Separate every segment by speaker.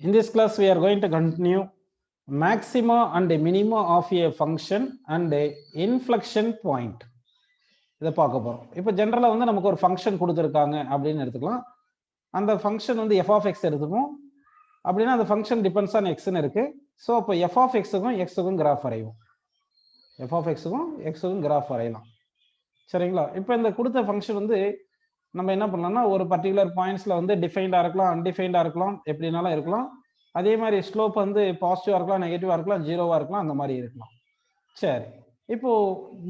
Speaker 1: In this class, we are going to continue maxima and minima of a function and a inflection point. இதை பார்க்க போறோம். இப்போ ஜெனரலா வந்து நமக்கு ஒரு ஃபங்க்ஷன் கொடுத்துருக்காங்க அப்படின்னு எடுத்துக்கலாம். அந்த ஃபங்க்ஷன் வந்து எஃப் ஆஃப் எக்ஸ் எடுத்துக்கும். அப்படின்னா அந்த ஃபங்க்ஷன் டிபெண்ட்ஸ் ஆன் எக்ஸ்ன்னு இருக்கு. ஸோ அப்போ எஃப் ஆஃப் எக்ஸுக்கும் எக்ஸுக்கும் கிராஃப் வரையும். எஃப் ஆஃப் எக்ஸுக்கும் எக்ஸுக்கும் கிராஃப் வரையலாம். சரிங்களா? இப்போ இந்த கொடுத்த ஃபங்க்ஷன் வந்து நம்ம என்ன பண்ணலாம்னா ஒரு பர்டிகுலர் பாயிண்ட்ஸ்ல வந்து டிஃபைன்டா இருக்கலாம், அன்டிஃபைன்டா இருக்கலாம், எப்படினாலும் இருக்கலாம். அதே மாதிரி ஸ்லோப் வந்து பாசிட்டிவா இருக்கலாம், நெகட்டிவா இருக்கலாம், ஜீரோவா இருக்கலாம், அந்த மாதிரி இருக்கலாம். சரி, இப்போ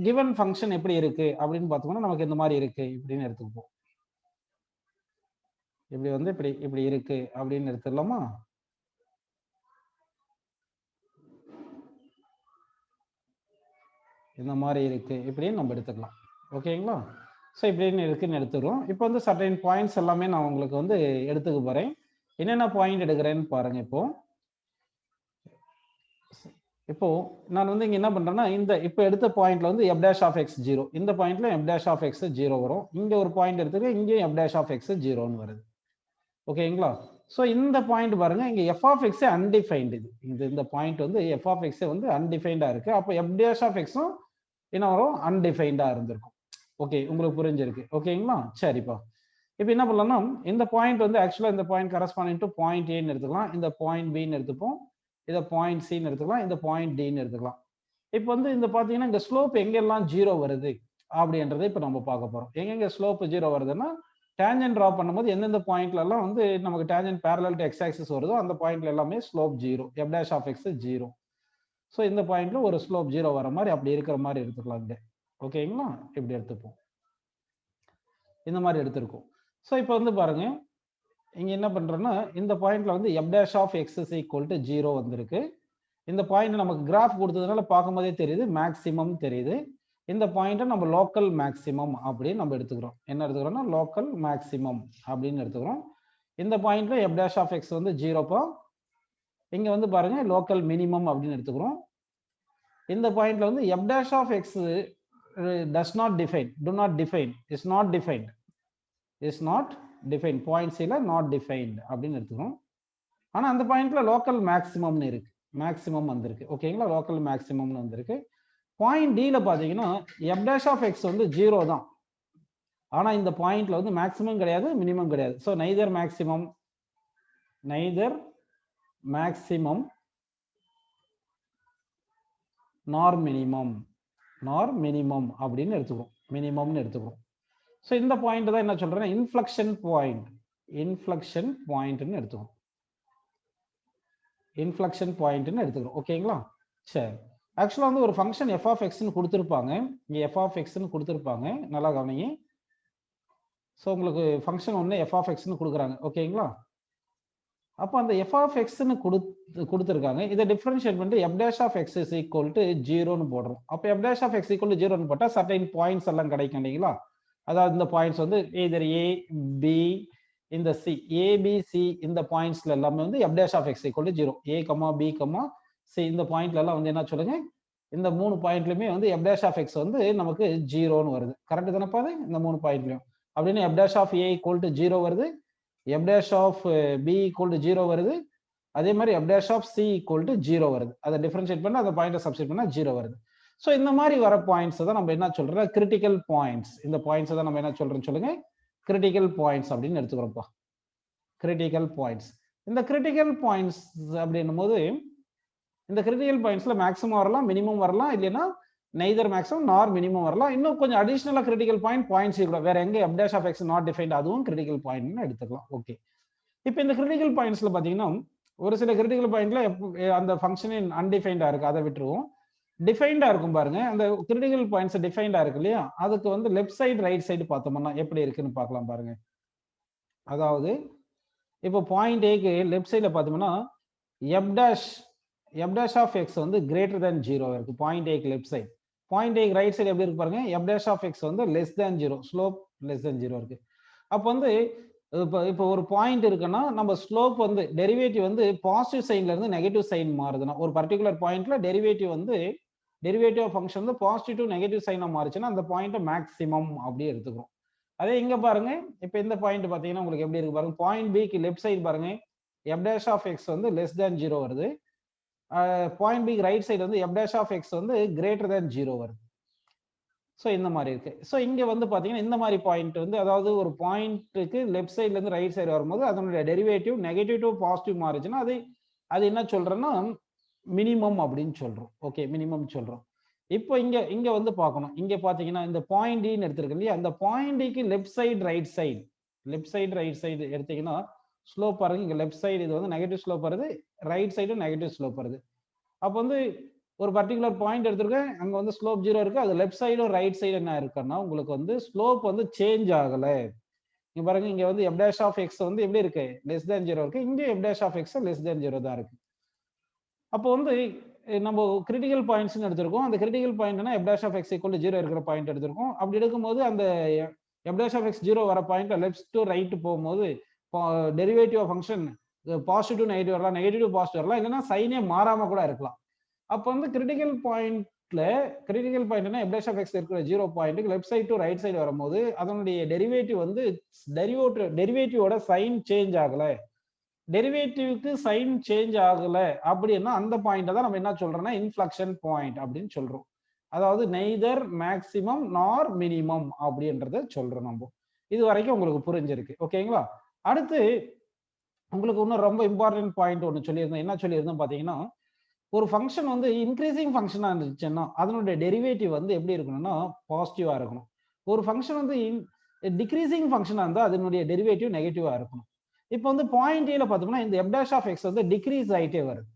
Speaker 1: கிவன் ஃபங்க்ஷன் எப்படி இருக்கு அப்படின்னு பார்த்தோம்னா நமக்கு இந்த மாதிரி இருக்கு இப்படின்னு எடுத்துப்போம். இப்படி வந்து இப்படி இருக்கு அப்படின்னு எடுத்துடலாமா? இந்த மாதிரி இருக்கு இப்படின்னு நம்ம எடுத்துக்கலாம். ஓகேங்களா? ஸோ இப்படின்னு இருக்குன்னு எடுத்துக்கிறோம். இப்போ வந்து சர்டைன் பாயிண்ட்ஸ் எல்லாமே நான் உங்களுக்கு வந்து எடுத்துக்க போறேன். என்னென்ன பாயிண்ட் எடுக்கிறேன்னு பாருங்க. இப்போ நான் வந்து இங்க என்ன பண்றேன்னா இந்த இப்போ எடுத்த பாயிண்ட்ல வந்து எஃப் டேஷ் ஆஃப் எக்ஸ் 0, இந்த பாயிண்ட்ல எஃப் டேஷ் ஆஃப் எக்ஸ் 0 வரும். இங்க ஒரு பாயிண்ட் எடுத்துக்க, இங்கேயும் எஃப் டேஷ் ஆஃப் எக்ஸ் 0ன்னு வருது. ஓகேங்களா? ஸோ இந்த பாயிண்ட் பாருங்க, இங்க எஃப் ஆஃப் எக்ஸ் அன்டிஃபைன்டு. இந்த பாயிண்ட் வந்து எஃப் ஆஃப் எக்ஸ் வந்து அன்டிஃபைன்டா இருக்கு. அப்போ எஃப் டேஷ் ஆஃப் எக்ஸும் என்ன வரும்? அன்டிஃபைன்டா இருந்திருக்கும். ஓகே, உங்களுக்கு புரிஞ்சிருக்கு. ஓகேங்களா? சரிப்பா. இப்போ என்ன பண்ணலாம்னா இந்த பாயிண்ட் வந்து ஆக்சுவலா இந்த பாயிண்ட் கரஸ்பாண்டிங் டு பாயிண்ட் ஏன்னு எடுத்துக்கலாம், இந்த பாயிண்ட் பின்னு எடுத்துப்போம், இதை பாயிண்ட் சின்னு எடுத்துக்கலாம், இந்த பாயிண்ட் டின்னு எடுத்துக்கலாம். இப்போ வந்து இந்த பாத்தீங்கன்னா இந்த ஸ்லோப் எங்கெல்லாம் 0 வருது அப்படின்றத இப்போ நம்ம பார்க்க போறோம். எங்கெங்க ஸ்லோப் 0 வருதுன்னா டேஞ்சன்ட் டிரா பண்ணும்போது எந்தெந்த பாயிண்ட்ல எல்லாம் வந்து நமக்கு tangent parallel to x axis வருதோ அந்த பாயிண்ட்ல எல்லாமே slope 0, f dash of x 0. So இந்த பாயிண்ட்ல ஒரு ஸ்லோப் 0 வர மாதிரி அப்படி இருக்கிற மாதிரி எடுத்துக்கலாம். இங்க ஓகேங்களா? இப்படி எடுத்துப்போம், இந்த மாதிரி எடுத்திருக்கோம். ஸோ இப்போ வந்து பாருங்க, இங்க என்ன பண்றோம்னா இந்த பாயிண்ட்ல வந்து f dash of x is equal to 0 வந்திருக்கு. இந்த பாயிண்ட் நமக்கு கிராஃப் கொடுத்ததுனால பார்க்கும்போதே தெரியுது, மேக்சிமம் தெரியுது. இந்த பாயிண்ட்டை நம்ம லோக்கல் மேக்சிமம் அப்படின்னு நம்ம எடுத்துக்கிறோம். என்ன எடுத்துக்கிறோம்னா லோக்கல் மேக்சிமம் அப்படின்னு எடுத்துக்கிறோம். இந்த பாயிண்ட்ல எஃப் டேஷ் ஆஃப் எக்ஸ் வந்து 0. இங்க வந்து பாருங்க லோக்கல் மினிமம் அப்படின்னு எடுத்துக்கிறோம். இந்த பாயிண்ட்ல வந்து f dash of x does not define, do not define, is not defined, is not define, point சில நாட் டிஃபைன்ட் அப்படின்னு எடுத்துக்கிறோம். ஆனா அந்த பாயிண்ட்ல லோக்கல் மேக்சிமம்னு இருக்கு, மேக்சிமம் வந்திருக்கு. ஓகேங்களா? லோக்கல் மேக்சிமம்னு வந்திருக்கு. பாயிண்ட் டில பாத்தீங்கன்னா எஃப் டேஷ் ஆஃப் எக்ஸ் வந்து 0 தான். ஆனா இந்த பாயிண்ட்ல வந்து மேக்சிமம் கிடையாது, மினிமம் கிடையாது. ஸோ நைதர் மேக்சிமம் நார் மினிமம் அப்படின்னு எடுத்துக்கிறோம், மினிமம்னு எடுத்துக்கிறோம். ஸோ இந்த பாயிண்ட் தான் என்ன சொல்றேன்னா இன்ஃப்ளக்ஷன் பாயிண்ட்னு எடுத்துக்கிறோம், இன்ஃப்ளக்ஷன் பாயிண்ட்னு எடுத்துக்கிறோம். ஓகேங்களா? சரி, ஆக்சுவலா வந்து ஒரு ஃபங்க்ஷன் எஃப் ஆஃப் எக்ஸ்ன்னு கொடுத்துருப்பாங்க. இங்க எஃப் ஆஃப் எக்ஸ்ன்னு கொடுத்துருப்பாங்க, நல்லா கவனிங்க. ஸோ உங்களுக்கு ஃபங்க்ஷன் ஒன்று எஃப் ஆஃப் எக்ஸ்ன்னு கொடுக்குறாங்க. ஓகேங்களா? அப்போ அந்த எஃப் ஆஃப் எக்ஸ்ன்னு கொடுத்துருக்காங்க. இதை டிஃபரன்ஷியேட் பண்ணிட்டு f dash of x is equal to 0ன்னு போடுறோம். அப்போ f dash of x equal to 0ன்னு போட்டால் சர்டைன் பாயிண்ட்ஸ் எல்லாம் கிடைக்கும் இல்லைங்களா? அதாவது இந்த பாயிண்ட்ஸ் வந்து either A, B, இந்த C, A, B, C இந்த பாயிண்ட்ஸ்ல எல்லாமே வந்து f dash of x equal to 0. A, B, C இந்த பாயிண்ட்ல எல்லாம் வந்து என்ன சொல்லுங்க, இந்த 3 பாயிண்ட்லயுமே வந்து f dash of x வந்து நமக்கு 0ன்னு வருது. கரெக்ட் தானே பாரு? இந்த 3 பாயிண்ட்லயும் அப்படின்னு f dash of A equal to 0 வருது, f dash of B equal to 0 வருது, அதே மாதிரி f dash of C equal to 0 வருது. அதை டிஃபரன்ஷியேட் பண்ணா அந்த பாயிண்ட்டை சப்ஸ்டிட் பண்ணா 0 வருது. ஸோ இந்த மாதிரி வர பாயிண்ட்ஸ் தான் நம்ம என்ன சொல்றோம், கிரிட்டிக்கல் பாயிண்ட்ஸ். இந்த பாயிண்ட்ஸ் தான் நம்ம என்ன சொல்றோம் சொல்லுங்க, கிரிட்டிக்கல் பாயிண்ட்ஸ் அப்படின்னு எடுத்துக்கிறோம்ப்பா. Critical points. இந்த கிரிட்டிக்கல் பாயிண்ட்ஸ் அப்படின்னும் போது இந்த கிரிட்டிக்கல் பாயிண்ட்ஸ்ல மேக்ஸிமம் வரலாம், மினிமம் வரலாம், இல்லைன்னா நெய்தர் மேக்ஸிமம் நார் மினிமம் வரலாம். இன்னும் கொஞ்சம் அடிஷனலா கிரிட்டிக்கல் பாயிண்ட்ஸ் கூட வேற எங்க f dash of x not defined, அதுவும் கிரிட்டிக்கல் பாயிண்ட்னு எடுத்துக்கலாம். ஓகே, இப்போ இந்த கிரிட்டிக்கல் பாயிண்ட்ஸ்ல பாத்தீங்கன்னா ஒரு சில கிரிட்டிக்கல் பாயிண்ட்ல அந்த ஃபங்க்ஷன் அன்டிஃபைன்டா இருக்கு, அதை விட்டுருவோம். டிஃபைன்டா இருக்கும் பாருங்க, அந்த கிரிட்டிக்கல் பாயிண்ட்ஸ் டிஃபைன்டா இருக்கு இல்லையா, அதுக்கு வந்து லெஃப்ட் சைடு ரைட் சைடு பார்த்தோம்னா எப்படி இருக்குன்னு பார்க்கலாம் பாருங்க. அதாவது இப்போ பாயிண்ட் ஏக்கு லெஃப்ட் சைடுல பார்த்தோம்னா f dash of x வந்து கிரேட்டர் than 0 இருக்கு. பாயிண்ட் ஏக்கு லெஃப்ட் சைடு. பாயிண்ட் ஏக்கு ரைட் சைடு எப்படி இருக்கு பாருங்க, f dash of x வந்து less than 0, slope less than 0 இருக்கு. அப்போ வந்து இப்போ ஒரு பாயிண்ட் இருக்குன்னா நம்ம ஸ்லோப் வந்து டெரிவேட்டிவ் வந்து பாசிட்டிவ் சைன்ல இருந்து நெகட்டிவ் சைன் மாறுதுன்னா, ஒரு பர்டிகுலர் பாயிண்ட்ல டெரிவேட்டிவ் ஃபங்க்ஷன் வந்து பாசிட்டிவ் டு நெகட்டிவ் சைனா மாறுச்சுன்னா அந்த பாயிண்ட் மேக்ஸிமம் அப்படியே எடுத்துக்கிறோம். அதே இங்க பாருங்க, இப்போ இந்த பாயிண்ட் பாத்தீங்கன்னா உங்களுக்கு எப்படி இருக்கு பாருங்க, பாயிண்ட் பிக்கு லெஃப்ட் சைடு பாருங்க f dash of x வந்து less than 0 வருது. பாயிண்ட் பி ரைட் சைடு வந்து f dash of x வந்து greater than 0 வருது. ஸோ இந்த மாதிரி இருக்கு. ஸோ இங்க வந்து பாத்தீங்கன்னா இந்த மாதிரி பாயிண்ட் வந்து அதாவது ஒரு பாயிண்ட்டுக்கு லெஃப்ட் சைட்ல இருந்து ரைட் சைடு வரும்போது அதனுடைய டெரிவேட்டிவ் நெகட்டிவ் டு பாசிட்டிவ் மாறுச்சுன்னா அது என்ன சொல்றோம்னா மினிமம் அப்படின்னு சொல்றோம். ஓகே, மினிமம் சொல்றோம். இப்போ இங்க வந்து பார்க்கணும். இங்க பாத்தீங்கன்னா இந்த பாயிண்ட் டின்னு எடுத்திருக்கு இல்லையா, அந்த பாயிண்ட் டிக்கு லெஃப்ட் சைடு ரைட் சைடு எடுத்தீங்கன்னா ஸ்லோப் பாருங்க. இங்க லெஃப்ட் சைடு இது வந்து நெகட்டிவ் ஸ்லோப் வருது, ரைட் சைடு நெகட்டிவ் ஸ்லோப் வருது. அப்போ வந்து ஒரு பர்டிகுலர் பாயிண்ட் எடுத்திருக்கேன், அங்க வந்து ஸ்லோப் 0 இருக்கு. அது லெஃப்ட் சைடும் ரைட் சைடு என்ன இருக்குன்னா உங்களுக்கு வந்து ஸ்லோப் வந்து சேஞ்ச் ஆகல. இங்க பாருங்க, இங்க வந்து f dash of x வந்து எப்படி இருக்கு, less than 0 இருக்கு. இங்க f dash of x less than 0 தான் இருக்கு. அப்போ வந்து நம்ம கிரிட்டிக்கல் பாயிண்ட்ஸ் எடுத்திருக்கோம். அந்த கிரிட்டிக்கல் பாயிண்ட்னா f dash of x equal to 0 இருக்கிற பாயிண்ட் எடுத்திருக்கோம். அப்படி எடுக்கும்போது அந்த f dash of x 0 வர பாயிண்ட்ல லெஃப்ட் டு ரைட் போகும்போது derivative of function positive negative வரலாம், நெகட்டிவ் பாசிட்டிவ் வரலாம், இல்லைன்னா சைனே மாறாம கூட இருக்கலாம். அப்போ வந்து கிரிட்டிக்கல் பாயிண்ட்னா f dash of x இருக்கிற 0 பாயிண்ட்டுக்கு left side to right side வரும்போது அதனுடைய டெரிவேட்டிவ் வந்து டெரிவேட்டிவோட சைன் சேஞ்ச் ஆகல. டெரிவேட்டிவ்க்கு சைன் சேஞ்ச் ஆகல அப்படின்னா அந்த பாயிண்ட தான் நம்ம என்ன சொல்றோம்னா இன்ஃப்ளக்ஷன் பாயிண்ட் அப்படின்னு சொல்றோம். அதாவது நெய்தர் மேக்சிமம் நார் மினிமம் அப்படின்றத சொல்றோம் நம்ம. இது வரைக்கும் உங்களுக்கு புரிஞ்சிருக்கு. ஓகேங்களா? அடுத்து உங்களுக்கு இன்னும் ரொம்ப இம்பார்ட்டன்ட் பாயிண்ட் ஒன்று சொல்லியிருந்தேன். என்ன சொல்லியிருந்தேன் பாத்தீங்கன்னா, ஒரு ஃபங்க்ஷன் வந்து இன்க்ரீசிங் ஃபங்க்ஷனா இருந்துச்சுன்னா அதனுடைய டெரிவேட்டிவ் வந்து எப்படி இருக்கணும்னா பாசிட்டிவா இருக்கணும். ஒரு ஃபங்க்ஷன் வந்து டிக்ரீசிங் ஃபங்க்ஷனா இருந்தா அதனுடைய டெரிவேட்டிவ் நெகட்டிவா இருக்கணும். இப்போ வந்து பாயிண்ட் ஏல பார்த்தோம்னா இந்த f dash of x வந்து டிக்ரீஸ் ஆயிட்டே வருது.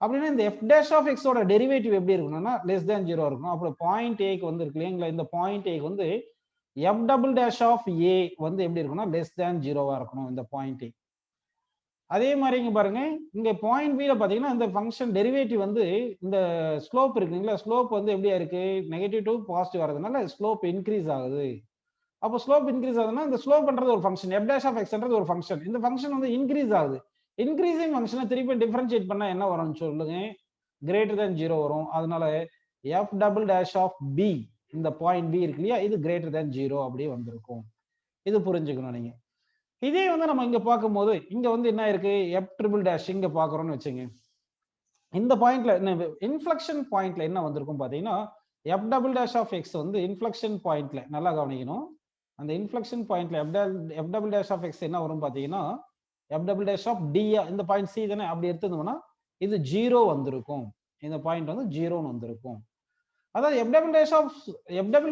Speaker 1: அப்படின்னா இந்த f dash of x ஓட டெரிவேட்டிவ் எப்படி இருக்கணும்னா லெஸ் தேன் 0 இருக்கணும். அப்புறம் பாயிண்ட் ஏக்கு வந்து இருக்கு இல்லைங்களா, இந்த பாயிண்ட் ஏக்கு வந்து f double dash of a வந்து எப்படி இருக்கும்னா லெஸ் தேன் 0வா இருக்கணும் இந்த பாயிண்ட் ஏ. அதே மாதிரி இங்க பாருங்க, இங்க பாயிண்ட் பில பாத்தீங்கன்னா இந்த ஃபங்க்ஷன் டெரிவேட்டிவ் வந்து இந்த ஸ்லோப் இருக்குங்களா, ஸ்லோப் வந்து எப்படியா இருக்கு, நெகட்டிவ் டு பாசிட்டிவ் வரதுனால ஸ்லோப் இன்க்ரீஸ் ஆகுது. அப்போ ஸ்லோப் இன்க்ரீஸ் ஆகுதுன்னா இந்த ஸ்லோப்ன்றது ஒரு ஃபங்க்ஷன், f dash of xன்றது ஒரு ஃபங்க்ஷன். இந்த ஃபங்க்ஷன் வந்து இன்க்ரீஸ் ஆகுது. இன்க்ரீசிங் ஃபங்க்ஷனை திருப்பி டிஃபரன்ஷியேட் பண்ணா என்ன வரும்னு சொல்லுங்க, கிரேட்டர் than 0 வரும். அதனால f double dash of b, இந்த பாயிண்ட் b இருக்கு இல்லையா, இது கிரேட்டர் than 0 அப்படியே வந்திருக்கும். இது புரிஞ்சுக்கணும் நீங்க. இதே வந்து நம்ம இங்க பார்க்கும்போது இங்க வந்து என்ன இருக்கு, f triple dash இங்க பாக்குறோம்னு வச்சுங்க. இந்த பாயிண்ட்ல இன்ஃப்ளக்ஷன் பாயிண்ட்ல என்ன வந்திருக்கும் பாத்தீங்கன்னா f double dash of x வந்து இன்ஃப்ளக்ஷன் பாயிண்ட்ல நல்லா கவனிக்கணும். அந்த இன்ஃப்ளக்ஷன் பாயிண்ட்ல f double dash of x என்ன வரும் பாத்தீங்கன்னா f double dash of d, இந்த பாயிண்ட் c தானே, அப்படி எடுத்தோம்னா இது 0 வந்திருக்கும். இந்த பாயிண்ட் வந்து 0ன்னு வந்திருக்கும். அதாவது f double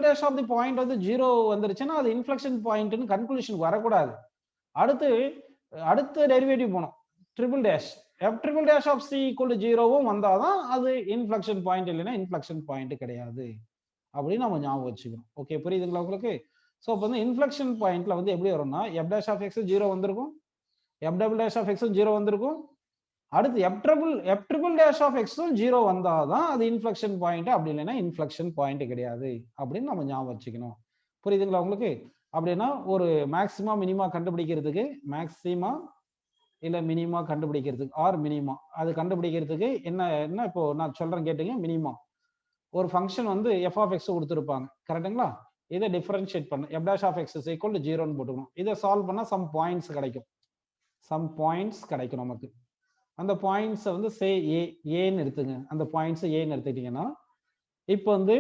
Speaker 1: dash of the point வந்து 0 வந்துருச்சுன்னா அது இன்ஃப்ளக்ஷன் பாயிண்ட்னு கன்க்ளூஷனுக்கு வரக்கூடாது. அடுத்த டெரிவேட்டிவ் போனோம், triple dash, f triple dash of c equal to 0வும் வந்தாதான் அது இன்ஃப்ளக்ஷன் பாயிண்ட், இல்லைன்னா இன்ஃப்ளக்ஷன் பாயிண்ட் கிடையாது அப்படின்னு நம்ம ஞாபகம் வச்சுக்கணும். ஓகே, புரியுதுங்களா உங்களுக்கு? ஸோ இப்போ வந்து இன்ஃப்ளக்ஷன் பாயிண்ட்ல வந்து எப்படி வரும்னா f dash of x 0 வந்திருக்கும், f double dash of x 0 வந்திருக்கும். அடுத்து f triple dash of x 0 வந்தாதான் அது இன்ஃப்ளக்ஷன் பாயிண்ட், அப்படி இல்லைன்னா இன்ஃப்ளக்ஷன் பாயிண்ட் கிடையாது அப்படின்னு நம்ம ஞாபகம் வச்சுக்கணும். புரியுதுங்களா உங்களுக்கு? அப்படின்னா ஒரு மேக்சிமா மினிமா கண்டுபிடிக்கிறதுக்கு, மேக்சிமா இல்ல மினிமா கண்டுபிடிக்கிறதுக்கு, ஆர் மினிமா அது கண்டுபிடிக்கிறதுக்கு என்ன இப்போ நான் சொல்றேன் கேட்டுங்க. மினிமா ஒரு ஃபங்க்ஷன் வந்து f of x கொடுத்துருப்பாங்க, கரெக்டுங்களா? இதை டிஃபரன்ஷியேட் பண்ண f dash of x is equal to 0ன்னு போட்டுக்கணும். இதை சால்வ் பண்ணா சம் பாயிண்ட்ஸ் கிடைக்கும் நமக்கு. அந்த பாயிண்ட்ஸை வந்து சே ஏன்னு எடுத்துங்க. அந்த பாயிண்ட்ஸ் ஏன்னு எடுத்துக்கிட்டீங்கன்னா இப்போ வந்து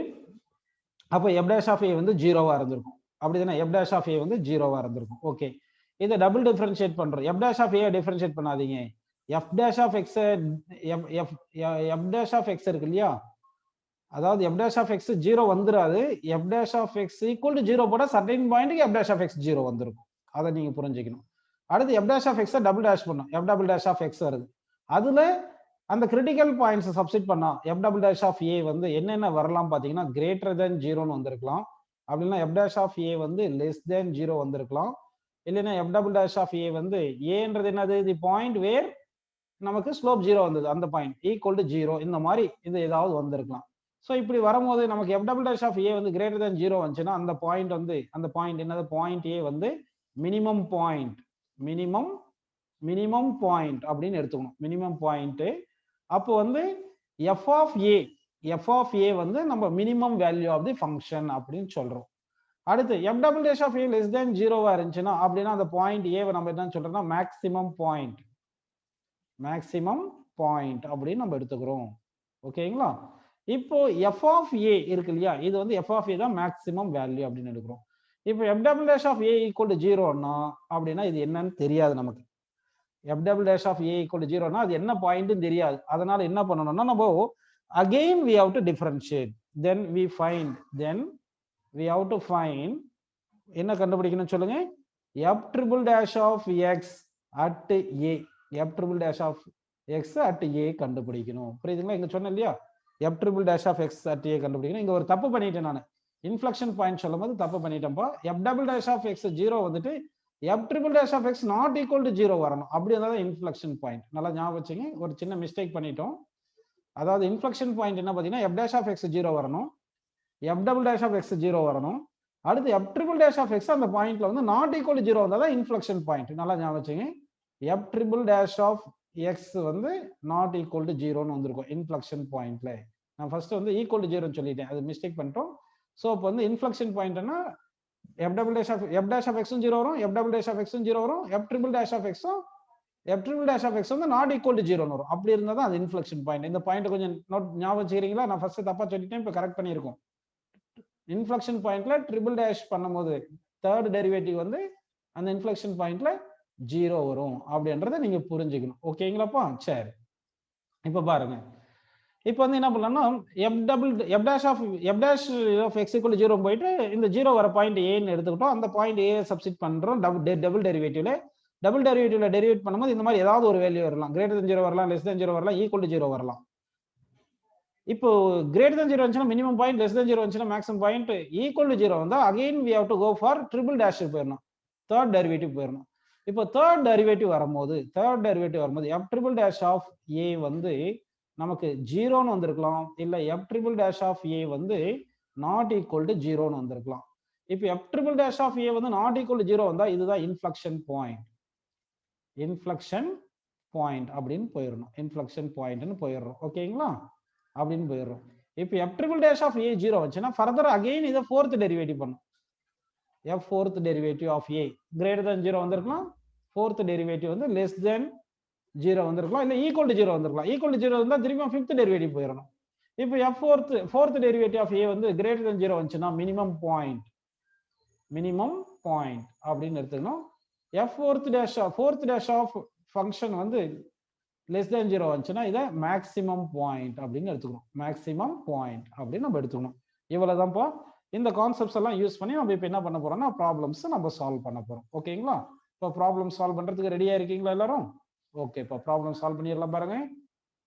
Speaker 1: அப்போ f dash of a வந்து 0வா இருந்திருக்கும். அப்படிதானே, f dash of a வந்து 0வா இருந்திருக்கும். ஓகே, இதை டபுள் டிஃபரன்ஷியேட் பண்றோம். f dash of a differentiate பண்ணாதீங்க. f dash of x f dash of x இருக்கு இல்லையா, அதாவது f dash of x 0 வந்துராது. f dash of x equal to 0 போட்டா certain பாயிண்ட்க்கு f dash of x 0 வந்திருக்கும். அதை நீங்க புரிஞ்சுக்கணும். அடுத்து f dash of x double dash பண்ணோம், f double dash of x வருது. அதுல அந்த கிரிட்டிக்கல் பாயிண்ட்ஸ் சப்ஸ்டிட் பண்ணா f double dash of a வந்து என்னென்ன வரலாம் பாத்தீங்கன்னா கிரேட்டர் than 0ன்னு வந்திருக்கலாம், அப்படின்னா f dash of a வந்து less than 0 வந்திருக்கலாம், இல்லைன்னா f double dash of a வந்து ஏன்றது என்னது, தி பாயிண்ட் வேர் நமக்கு ஸ்லோப் 0 வந்தது, அந்த பாயிண்ட் ஈக்குவல் டு 0, இந்த மாதிரி இது ஏதாவது வந்திருக்கலாம். ஸோ இப்படி வரும்போது நமக்கு f double dash of a வந்து கிரேட்டர் than 0 வந்துச்சுன்னா அந்த பாயிண்ட் என்னது, பாயிண்ட் a வந்து மினிமம் பாயிண்ட் அப்படின்னு எடுத்துக்கணும், மினிமம் பாயிண்ட். அப்போ வந்து f of a வந்து நம்ம minimum value of the function அப்படின்னு சொல்றோம். அடுத்து f double dash of a less than 0வா இருந்துச்சுன்னா அப்படின்னா அந்த பாயிண்ட் ஏவை நம்ம என்ன சொல்றோம்னா மேக்ஸிமம் பாயிண்ட். மேக்ஸிமம் பாயிண்ட் அப்படின்னு நம்ம எடுத்துக்கிறோம். ஓகேங்களா? இப்போ எஃப் ஆஃப் ஏ இருக்கு இல்லையா, இது வந்து எஃப் ஆஃப் ஏ தான் மேக்ஸிமம் வேல்யூ அப்படின்னு எடுக்கிறோம். இப்போ f double dash of A equal to ஜீரோன்னா அப்படின்னா இது என்னன்னு தெரியாது நமக்கு. F double dash of A equal to ஜீரோனா அது என்ன பாயிண்ட்னு தெரியாது. அதனால என்ன பண்ணணும்னா நம்ம again we have to differentiate, then we have to find என்ன கண்டுபிடிக்கணும் சொல்லுங்க, f triple dash of x at a, f triple dash of x at a கண்டுபிடிக்கணும். புரியுதுங்களா? இங்க சொன்னேன் இல்லையா, f triple dash of x at a கண்டுபிடிக்கணும். இங்க ஒரு தப்பு பண்ணிட்டேன் நான், இன்ஃப்ளெக்ஷன் பாயிண்ட் சொல்லும்போது தப்பு பண்ணிட்டேன்ப்பா. f double dash of x 0 வந்துட்டு f triple dash of x not equal to 0 வரணும். அப்படி இருந்தா தான் இன்ஃப்ளெக்ஷன் பாயிண்ட். நல்லா ஞாபகம் வச்சுங்க, ஒரு சின்ன மிஸ்டேக் பண்ணிட்டோம். அதாவது இன்ஃப்ளெக்ஷன் பாயிண்ட் என்ன பார்த்தீங்கன்னா f dash of x 0 வரணும், f double dash of x 0 வரணும், அடுத்து f triple dash of x அந்த பாயிண்ட்ல வந்து நாட் ஈக்குவல் டு 0 வந்தா தான் இன்ஃப்ளெக்ஷன் பாயிண்ட். நல்லா ஞாபகம் வச்சுங்க, f triple dash of x வந்து நாட் ஈக்குவல் டு 0ன்னு வந்திருக்கும் இன்ஃப்ளெக்ஷன் பாயிண்ட்ல. நான் ஃபர்ஸ்ட் வந்து ஈக்குவல் டு 0ன்னு சொல்லிட்டேன், அது மிஸ்டேக் பண்ணிட்டோம். ஸோ இப்போ வந்து inflection பாயிண்ட்னா f double dash of x 0 வரும், f double dash of x 0 வரும், f triple dash of x வந்து நாட் ஈக்குவல் டு 0ன்னு வரும். அப்படி இருந்தா தான் அது இன்ஃப்ளெக்ஷன் பாயிண்ட். இந்த பாயிண்ட் கொஞ்சம் நோட் ஞாபகம் வச்சுக்கிறீங்களா? நான் ஃபர்ஸ்ட் தப்பா சொல்லிட்டேன், இப்போ கரெக்ட் பண்ணியிருக்கோம். இன்ஃப்ளெக்ஷன் பாயிண்ட்ல ட்ரிபிள் டேஷ் பண்ணும்போது தேர்ட் டெரிவேட்டிவ் வந்து அந்த இன்ஃப்ளெக்ஷன் பாயிண்ட்ல 0 வரும் அப்படின்றத நீங்க புரிஞ்சுக்கணும். ஓகேங்களாப்பா? சரி, இப்ப பாருங்க, இப்போ வந்து என்ன பண்ணலாம்னா f dash of x equal to 0 போயிட்டு இந்த 0 வர பாயிண்ட் ஏன்னு எடுத்துக்கிட்டோம். அந்த பாயிண்ட் ஏ சப்ஸ்டிட் பண்றோம் டபுள் டெரிவேட்டிவ்ல. டபுள் டெரிவேட்டிவ்ல டெரிவேட் பண்ணும்போது இந்த மாதிரி ஏதாவது ஒரு வேல்யூ வரலாம், கிரேட்டர் than 0 வரலாம், லெஸ் than 0 வரலாம், ஈக்குவல் டு 0 வரலாம். இப்போ கிரேட்டர் than 0 வந்துச்சுன்னா மினிமம் பாயிண்ட், லெஸ் than 0 வந்துச்சுன்னா மேக்ஸிமம் பாயிண்ட், ஈக்குவல் டு 0 வந்தா again we have to go for triple dash போயிடணும், தேர்ட் டெரிவேட்டிவ் போயிடணும். இப்போ தேர்ட் டெரிவேட்டிவ் வரும்போது f triple dash of a வந்து நமக்கு 0ன்னு வந்திருக்கலாம், இல்ல f triple dash of a வந்து நாட் ஈக்குவல் டு 0ன்னு வந்திருக்கலாம். இப்போ f triple dash of a வந்து நாட் ஈக்குவல் டு 0 வந்தா இதுதான் இன்ஃப்ளெக்ஷன் பாயிண்ட் அப்படின்னு போயிடணும், இன்ஃப்ளெக்ஷன் பாயிண்ட்னு போயிடுறோம். ஓகேங்களா? அப்படின்னு போயிடுறோம். இப்போ f triple dash of a 0 வந்துச்சுன்னா ஃபர்தர் அகைன் இதை ஃபோர்த் டெரிவேட்டிவ் பண்ணும். f fourth derivative of a greater than 0 வந்திருக்கலாம், fourth derivative வந்து less than 0 வந்திருக்கலாம், இல்ல equal to 0 வந்திருக்கலாம். equal to 0 இருந்தா திரும்ப fifth derivative போயிடணும். இப்போ f fourth derivative of a வந்து greater than 0 வந்துச்சுன்னா மினிமம் பாயிண்ட் அப்படின்னு எடுத்துக்கணும். f fourth dash of function வந்து less than 0 வந்துச்சுன்னா இதை மேக்ஸிமம் பாயிண்ட் அப்படின்னு எடுத்துக்கணும். மேக்ஸிமம் பாயிண்ட் அப்படின்னு நம்ம எடுத்துக்கணும். இவ்வளவுதான்ப்பா. இந்த கான்செப்ட்ஸ் எல்லாம் யூஸ் பண்ணி நம்ம இப்போ என்ன பண்ண போறோம்னா ப்ராப்ளம்ஸ் நம்ம சால்வ் பண்ண போறோம். ஓகேங்களா? இப்போ ப்ராப்ளம் சால்வ் பண்றதுக்கு ரெடியா இருக்கீங்களா எல்லாரும்? ஓகே, இப்போ ப்ராப்ளம் சால்வ் பண்ணிடலாம் பாருங்க.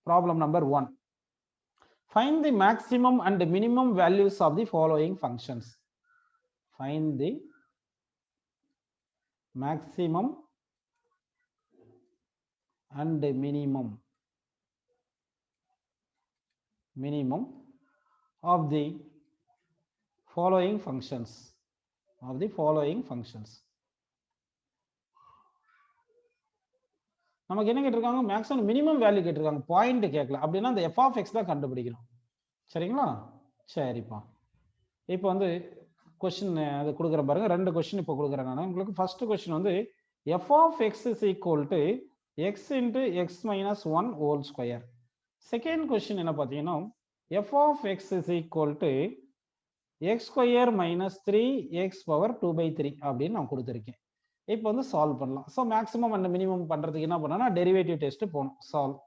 Speaker 1: Problem number 1, find the maximum and minimum values of the following functions. Find the maximum and minimum of the following functions. நமக்கு என்ன கேட்டிருக்காங்க? மேக்ஸிமம் மினிமம் வேல்யூ கேட்டிருக்காங்க, பாயிண்ட் கேட்கல. அப்படின்னா அந்த f of x தான் கண்டுபிடிக்கணும். சரிங்களா? சரிப்பா. இப்போ வந்து கொஸ்டின் அது கொடுக்குற பாருங்க, ரெண்டு கொஸ்டின் இப்போ கொடுக்குறேன் நான் உங்களுக்கு. ஃபர்ஸ்ட் கொஸ்டின் வந்து f of x is equal to x into x minus 1 whole square. Second question என்ன பார்த்தீங்கன்னா f of x is equal to x square minus 3x power 2/3 அப்படின்னு நான் கொடுத்துருக்கேன். இப்போ வந்து சால்வ் பண்ணலாம். ஸோ மேக்ஸிமம் அண்ட் மினிமம் பண்ணுறதுக்கு என்ன பண்ணணும்னா டெரிவேட்டிவ் டெஸ்ட் போகணும், சால்வ்.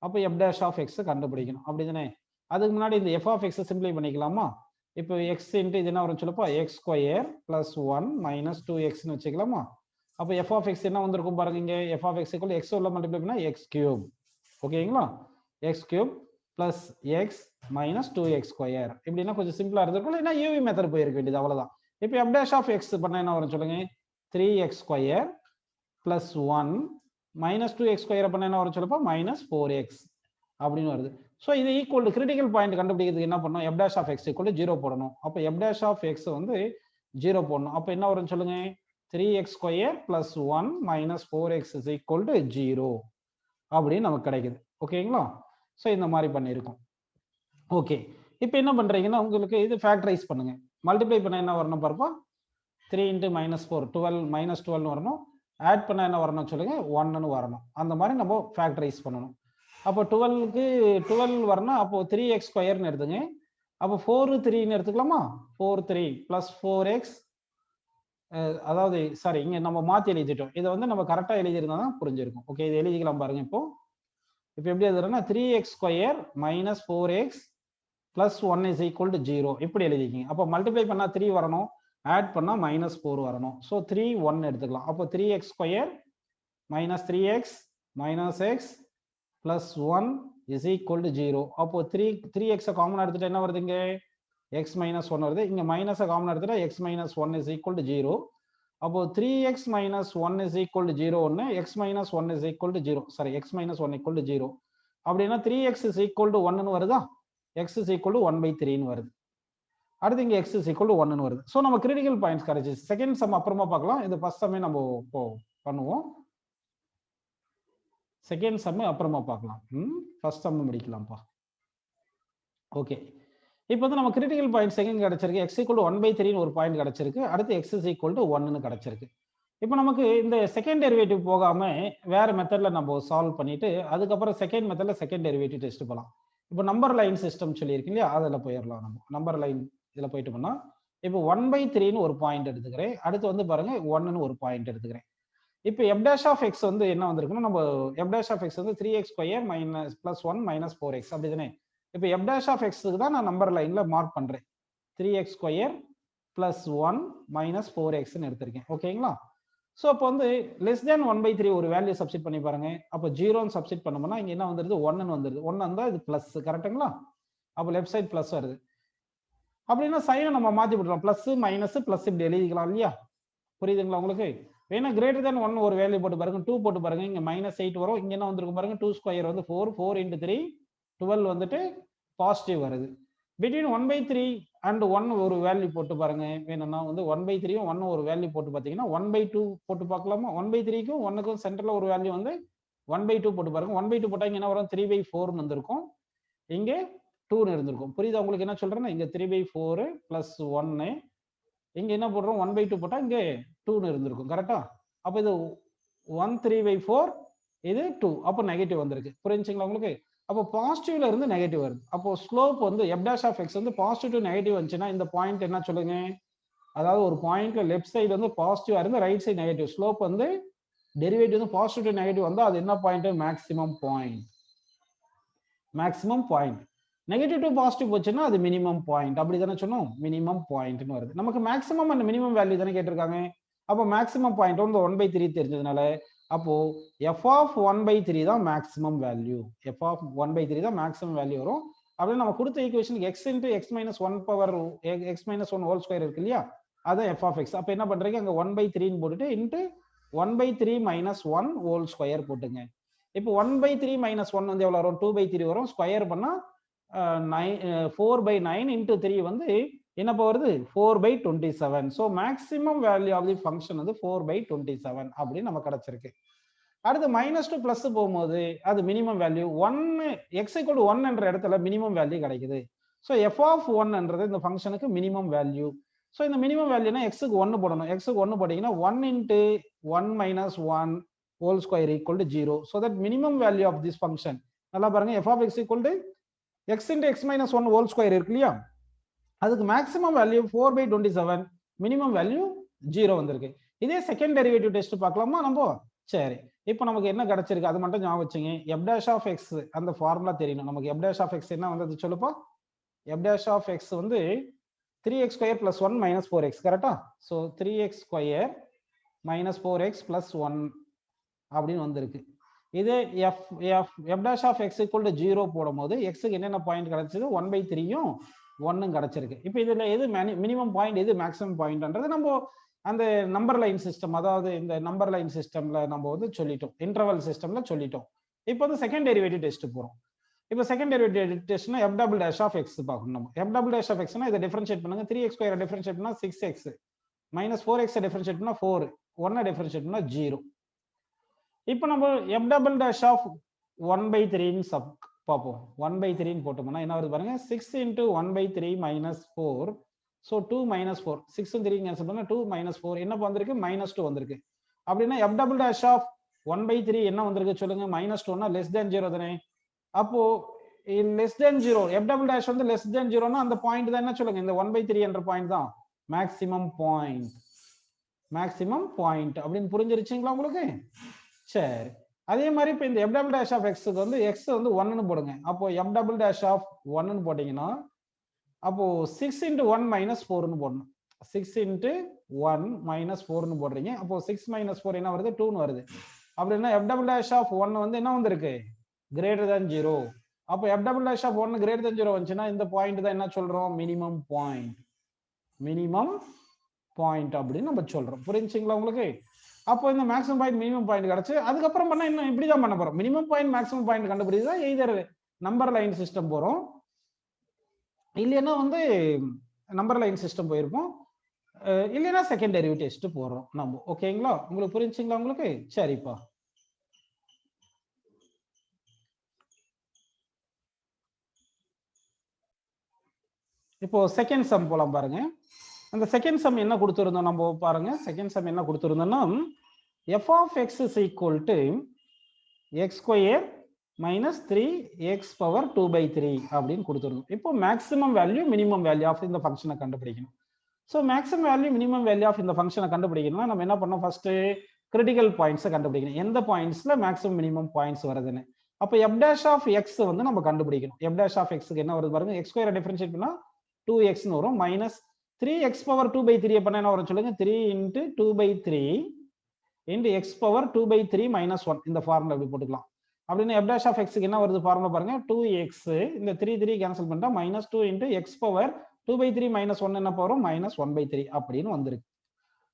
Speaker 1: அப்போ f dash of x கண்டுபிடிக்கணும், அப்படி தானே? அதுக்கு முன்னாடி இந்த f of x சிம்பிளை பண்ணிக்கலாமா? இப்போ x இன்ட்டு இது என்ன வரும் சொல்லப்பா, x square plus 1 minus 2xன்னு வச்சுக்கலாமா? அப்போ f of x என்ன வந்திருக்கும் பாருங்க, இங்க f of x equal x உள்ள மல்டிப்ளை பண்ணா x cube. ஓகேங்களா? x cube plus x minus 2x square. இப்படின்னா கொஞ்சம் சிம்பிளா இருந்திருக்கும், இல்லைன்னா UV மெத்தட் போயிருக்க வேண்டியது, அவ்வளவுதான். இப்போ f dash of x பண்ணா என்ன வரும் சொல்லுங்க, 3x square plus 1 minus 2x square பண்ணா என்ன வரும் சொல்லப்பா, minus 4x அப்படின்னு வருது. ஸோ இது ஈக்குவல் டு கிரிட்டிக்கல் பாயிண்ட் கண்டுபிடிக்கிறதுக்கு என்ன பண்ணணும், f dash of x equal to 0 போடணும். அப்போ f dash of x வந்து 0 போடணும். அப்போ என்ன வரும் சொல்லுங்க, 3x square plus 1 minus 4x is equal to 0 அப்படின்னு நமக்கு கிடைக்குது. ஓகேங்களா? ஸோ இந்த மாதிரி பண்ணியிருக்கோம். ஓகே, இப்போ என்ன பண்றீங்கன்னா உங்களுக்கு இது ஃபேக்டரைஸ் பண்ணுங்க. மல்டிப்ளை பண்ண என்ன வரணும் பாருப்பா, 3 into minus 4 12 minus 12 வரணும். ஆட் பண்ண என்ன வரணும் சொல்லுங்க 1ன்னு வரணும். அந்த மாதிரி நம்ம ஃபேக்டரைஸ் பண்ணணும். அப்போ 12க்கு 12 வரணும். அப்போ 3x ஸ்கொயர்னு எடுத்துங்க. அப்போ 4 3ன்னு எடுத்துக்கலாமா? 4 3 plus 4x அதாவது சாரி இங்க நம்ம மாத்தி எழுதிட்டோம். இதை வந்து நம்ம கரெக்டா எழுதியிருந்தா தான் புரிஞ்சிருக்கும். ஓகே, இது எழுதிக்கலாம் பாருங்க. இப்போ எப்படி எழுதுறேன்னா 3x square minus 4x plus 1 is equal to 0 இப்படி எழுதிக்கிங்க. அப்போ மல்டிப்ளை பண்ணா 3 வரணும், ஆட் பண்ணா -4 வரணும். ஸோ 3 1 எடுத்துக்கலாம். அப்போ 3x square minus 3x minus X plus 1 is equal to 0. அப்போ 3x காமன் எடுத்துட்டு என்ன வருது இங்க? x minus 1 வருது. இங்க மைனஸ் காமன் எடுத்துட்டா x minus 1 is equal to 0. அப்போ 3x minus 1 is equal to 0 ஒன்னு, x minus 1 is equal to 0. Sorry, x minus 1 equal to 0. அப்படின்னா 3x is equal to 1 ன்னு வருதா? x is equal to 1/3 ன்னு வருது. அடுத்து இங்க x is equal to 1 ன்னு வருது. சோ நம்ம கிரிட்டிக்கல் பாயிண்ட்ஸ் கிடைச்சு. செகண்ட் சம் அப்புறமா பார்க்கலாம். இது ஃபர்ஸ்ட் சம்மே நம்ம இப்போ பண்ணுவோம். செகண்ட் சம் அப்புறமா பார்க்கலாம். First sum முடிக்கலாம்ப்பா. ஓகே, இப்போ வந்து நம்ம கிரிட்டிக்கல் பாயிண்ட் செகண்ட் கிடைச்சிருக்கு. x equal to 1/3 ஒரு பாயிண்ட் கிடைச்சிருக்கு. அடுத்து x is equal to 1ன்னு கிடைச்சிருக்கு. இப்போ நமக்கு இந்த செகண்ட் டெரிவேட்டிவ் போகாம வேற மெத்தட்ல நம்ம சால்வ் பண்ணிட்டு அதுக்கப்புறம் செகண்ட் மெத்தட்ல செகண்ட் டெரிவேட்டிவ் டெஸ்ட் பண்ணலாம். இப்போ நம்பர் லைன் சிஸ்டம் சொல்லியிருக்கு இல்லையா, அதில் போயிடலாம். நம்ம நம்பர் லைன் இதில் போயிட்டு பண்ணா இப்போ 1/3ன்னு ஒரு பாயிண்ட் எடுத்துக்கிறேன். அடுத்து வந்து பாருங்க 1ன்னு ஒரு பாயிண்ட் எடுத்துக்கிறேன். இப்போ f dash of x வந்து என்ன வந்திருக்குன்னா, நம்ம f dash of x வந்து 3x square minus plus 1 minus 4x அப்படிதானே. இப்போ f dash of x-க்கு தான் நான் நம்பர் லைன்ல மார்க் பண்றேன். 3x ஸ்கொயர் பிளஸ் 1 மைனஸ் 4x-ன்னு எடுத்திருக்கேன். ஓகேங்களா? ஸோ அப்போ வந்து லெஸ் தேன் 1/3 ஒரு வேல்யூ சப்ஸ்டிட் பண்ணி பாருங்க. அப்போ 0ன்னு சப்ஸ்டிட் பண்ணோம்னா இங்க என்ன வந்துருது? 1ன்னு வந்துருது. 1 வந்தா இது பிளஸ், கரெக்டுங்களா? அப்போ லெஃப்ட் சைட் பிளஸ் வருது. அப்படின்னா சைனை நம்ம மாத்தி விட்டுறோம். பிளஸ் மைனஸ் பிளஸ் இப்படி எழுதிக்கலாம் இல்லையா? புரியுதுங்களா உங்களுக்கு? வேணா கிரேட்டர் தேன் 1 ஒரு வேல்யூ போட்டு பாருங்க. 2 போட்டு பாருங்க. இங்க -8 வரும். இங்க என்ன வந்திருக்கும் பாருங்க? 2 ஸ்கொயர் வந்து 4, 4 into 3 12 வந்துட்டு பாசிட்டிவ் வருது. பிட்வீன் 1/3 அண்ட் 1 ஒரு வேல்யூ போட்டு பாருங்க. வேணும்னா வந்து 1/3யும் 1 ஒரு வேல்யூ போட்டு பார்த்தீங்கன்னா 1/2 போட்டு பார்க்கலாமா? 1/3க்கும் 1க்கும் சென்டர்ல ஒரு வேல்யூ வந்து 1/2 போட்டு பாருங்க. 1/2 போட்டா இங்க என்ன வரும்? 3/4 வந்திருக்கும். இங்க 2 இருந்திருக்கும். புரியுதா உங்களுக்கு என்ன சொல்றேன்னா? இங்க 3/4 பிளஸ் 1, இங்க என்ன போடுறோம்? 1/2 போட்டா இங்க 2 இருந்திருக்கும். கரெக்டா? அப்ப இது 1 3/4, இது 2. அப்போ நெகட்டிவ் வந்திருக்கு. புரிஞ்சுங்களா உங்களுக்கு? அப்போ பாசிட்டிவ்ல இருந்து நெகட்டிவ் வருது. அப்போ ஸ்லோப் வந்து f dash of x வந்து பாசிட்டிவ் டு நெகட்டிவ் வந்துச்சுன்னா இந்த பாயிண்ட் என்ன சொல்லுங்க? அதாவது ஒரு பாயிண்ட்ல லெஃப்ட் சைடு வந்து பாசிட்டிவா இருந்து ரைட் சைடு நெகட்டிவ், ஸ்லோப் வந்து டெரிவேட்டிவ் வந்து பாசிட்டிவ் டு நெகட்டிவ் வந்தா அது என்ன point? Maximum point. Maximum point. Negative to positive போச்சுன்னா அது மினிமம் பாயிண்ட். அப்படி தானே சொன்னோம்? மினிமம் பாயிண்ட்னு வருது. நமக்கு மேக்ஸிமம் அண்ட் மினிமம் வேல்யூ தானே கேட்டிருக்காங்க. அப்போ மேக்ஸிமம் பாயிண்ட் வந்து 1/3 தெரிஞ்சதுனால அப்போ f of 1/3 தான் மேக்ஸிமம் வேல்யூ. f of 1/3 தான் மேக்ஸிமம் வேல்யூ வரும். அப்படியே நம்ம கொடுத்த ஈக்குவேஷனுக்கு x into x minus 1 power x minus 1 whole square இருக்கு இல்லையா, அதான் f of x. அப்போ என்ன பண்றீங்க? அங்க 1/3ன்னு போட்டுட்டு இன்ட்டு 1/3 minus 1 ஹோல் ஸ்கொயர் போட்டுங்க. இப்போ 1/3 minus 1 வந்து எவ்வளவு வரும்? 2/3 வரும். ஸ்கொயர் பண்ணா 4/9 into 3 வந்து என்ன வருது? 4/27. So maximum value of the function வந்து 4/27 அப்படின்னு நம்ம கிடைச்சிருக்கு. அடுத்து மைனஸ் டு பிளஸ் போகும்போது அது minimum value 1 X equal to 1 என்ற இடத்துல மினிமம் வேல்யூ கிடைக்குது. ஸோ எஃப் ஆஃப் 1 இந்த ஃபங்க்ஷனுக்கு மினிமம் வேல்யூ. ஸோ இந்த மினிமம் வேல்யூனா எக்ஸுக்கு 1 போடணும். எக்ஸுக்கு 1 போட்டீங்கன்னா 1 into 1 minus 1 whole square equal to 0. So that minimum value of this function, நல்லா பாருங்க, f of x equal to x into x minus 1 whole square இருக்கு இல்லையா, அதுக்கு மேக்ஸிமம் வேல்யூ 4/27, மினிமம் வேல்யூ 0 வந்திருக்கு. இதே செகண்ட் டெரிவேட்டிவ் டெஸ்ட் பார்க்கலாமா நம்ம? சரி, இப்போ நமக்கு என்ன கிடைச்சிருக்கு அது மட்டும் ஞாபகம் வச்சுங்க. f dash of x அந்த ஃபார்முலா தெரியணும் நமக்கு. f dash of x என்ன வந்தது சொல்லுப்பா? f dash of x வந்து 3x square plus 1 minus 4x, கரெக்டா? So 3x square minus 4x plus 1 அப்படின்னு வந்திருக்கு. இதே f dash of x equal to 0 போடும்போது xக்கு என்னென்ன பாயிண்ட் கிடைச்சது? 1/3யும் 1ம் கிடைச்சிருக்கு. இப்போ இதுல எது மினிமம் பாயிண்ட், எது மேக்ஸிமம் பாயிண்ட்ன்றது நம்ம அந்த நம்பர் லைன் சிஸ்டம், அதாவது இந்த நம்பர் லைன் சிஸ்டம்ல நம்ம வந்து சொல்லிட்டோம், இன்டர்வல் சிஸ்டம்ல சொல்லிட்டோம். இப்போ வந்து செகண்ட் டெரிவேட்டிவ் டெஸ்ட் போறோம். இப்போ செகண்ட் டெரிவேட்டிவ் டெஸ்ட்னா f double dash of x பார்க்கணும் நம்ம. f double dash of x-னா இதை டிஃபரன்ஷியேட் பண்ணுங்க. 3x ஸ்கொயரை டிஃபரன்ஷியேட் பண்ணா 6x minus 4x டிஃபரன்ஷியேட் பண்ணா 4, 1 டிஃபரன்ஷியேட் பண்ணா 0. இப்போ நம்ம f double dash of 1/3 sub பார்ப்போம். 1/3 போட்டோம்னா என்ன வருது பாருங்க? 6 into 1/3 minus 4. So 2 minus 4, 6 3 cancel பண்ணா 2 minus 4 என்ன வந்திருக்கு? -2 வந்திருக்கு. அப்படின்னா f double dash of 1/3 என்ன வந்திருக்கு சொல்லுங்க, -2 less than 0 தானே. அப்போ less than 0, f double dash வந்து less than 0னா அந்த பாயிண்ட் தான் என்ன சொல்லுங்க, இந்த 1/3 என்ற பாயிண்ட் தான் மேக்ஸிமம் பாயிண்ட். மேக்ஸிமம் பாயிண்ட் அப்படின்னு புரிஞ்சிருச்சுங்களா உங்களுக்கு? சரி, அதே மாதிரி இப்போ இந்த f double dash of x க்கு வந்து x வந்து 1 ன்னு போடுங்க. அப்போ f double dash of 1 ன்னு போட்டீங்கன்னா அப்போ 6 into 1 minus 4 ன்னு போடணும். 6 into 1 minus 4 ன்னு போடுறீங்க. அப்போ 6 minus 4 என்ன வருது, 2 ன்னு வருது. அப்படின்னா f double dash of 1 வந்து என்ன வந்திருக்கு, greater than 0. அப்போ f double dash of 1 greater than 0 வந்துச்சுன்னா இந்த பாயிண்ட் தான் என்ன சொல்றோம், மினிமம் பாயிண்ட். மினிமம் பாயிண்ட் அப்படின்னு நம்ம சொல்றோம். புரிஞ்சுங்களா உங்களுக்கு? அப்போ இந்த மேக்ஸிமம் பாயிண்ட் மினிமம் பாயிண்ட் கிடைச்சு அதுக்கப்புறம் பண்ணா இன்னும் இப்படி தான் பண்ண போறோம். மினிமம் பாயிண்ட் மேக்ஸிமம் பாயிண்ட் கண்டுபிடிச்சா எய்தர் நம்பர் லைன் சிஸ்டம் போறோம், இல்லைன்னா வந்து நம்பர் லைன் சிஸ்டம் போயிருப்போம், இல்லைன்னா செகண்ட் டெரிவேட்டிவ் டெஸ்ட் போறோம் நம்ம. ஓகேங்களா? உங்களுக்கு புரிஞ்சுங்களா உங்களுக்கு? சரிப்பா. இப்போ செகண்ட் சம் போலாம் பாருங்க. அந்த செகண்ட் சம் என்ன கொடுத்திருந்தோம் நம்ம பாருங்க. செகண்ட் சம் என்ன கொடுத்திருந்தோம்னா f of x is equal to x square minus 3x power 2/3 அப்படின்னு கொடுத்திருந்தோம். இப்போ maximum value minimum value of இந்த ஃபங்க்ஷனை கண்டுபிடிக்கணும். So maximum value minimum value of இந்த ஃபங்க்ஷனை கண்டுபிடிக்கணும்னா நம்ம என்ன பண்ணோம், ஃபர்ஸ்ட் கிரிட்டிக்கல் பாயிண்ட்ஸை கண்டுபிடிக்கணும். எந்த பாயிண்ட்ஸ்ல மேக்ஸிமம் மினிமம் பாயிண்ட்ஸ் வருதுன்னு. அப்போ f dash of x வந்து நம்ம கண்டுபிடிக்கணும். f dash of x க்கு என்ன வருது பாருங்க, x ஸ்கொயரை டிஃபரன்ஷியேட் பண்ணா 2x ன்னு வரும், மைனஸ் 3x power 2/3 பண்ணா என்ன வரும் சொல்லுங்க, 3 into 2/3 into x power 2/3 minus 1. இந்த ஃபார்முலா இப்படி போட்டுக்கலாம். அப்படின்னா f dash of x க்கு என்ன வருது ஃபார்முலா பாருங்க, 2x இந்த 3 கேன்சல் பண்ணிட்டா minus 2 into x power 2/3 minus 1 என்ன வரும், minus 1/3 அப்படின்னு வந்திருக்கு.